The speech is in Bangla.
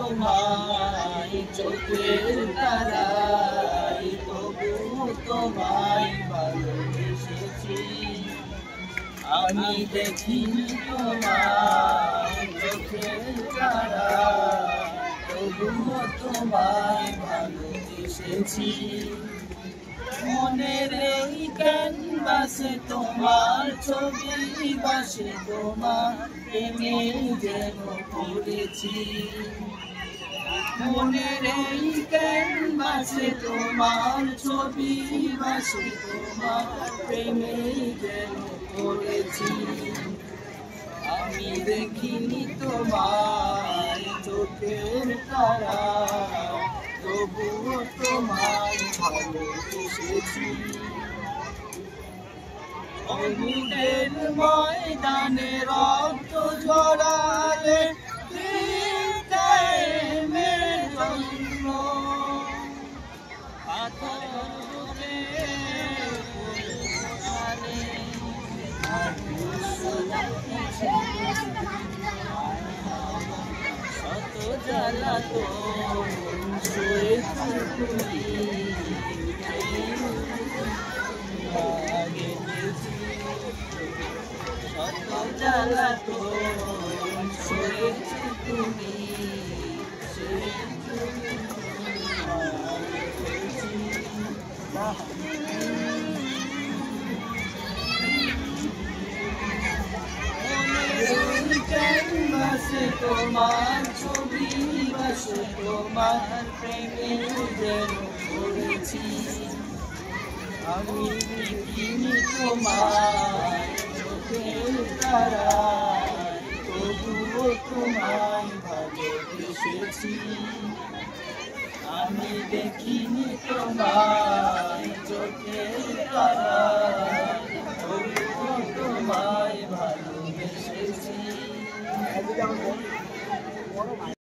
তোমায় চোখের তারায়, তবুও তোমায় ভালোবেসেছি। আমি দেখিনি তোমায় চোখের তারায়, তবুও তোমায় ভালোবেসেছি। মনের এই ক্যানভাসে তোমার ছবি বাসে, তোমার প্রেমে যেন পড়েছি। মনের এই ক্যানভাসে তোমার ছবি বাসে, তোমার প্রেমে যেন পড়েছি। আমি দেখিনি তোমায় চোখের তারা, তবুও তোমায় ভালোবেসেছি। অগ্নিদের ময়দানে রক্ত ঝরালে কায়েমের জন্য, পাথরে পড়ালে শত জ্বালাতন সয়েছি তুমি, শত জ্বালাতন সয়েছি তুমি, ক্যানভাসে তোমার ছবি বাসে, তোমার প্রেমে যেন পড়েছি। আমি দেখিনি তোমায় চোখের তারায়, তবুও তোমায় ভালোবেসেছি। আমি দেখিনি তোমায় চোখের তারায়।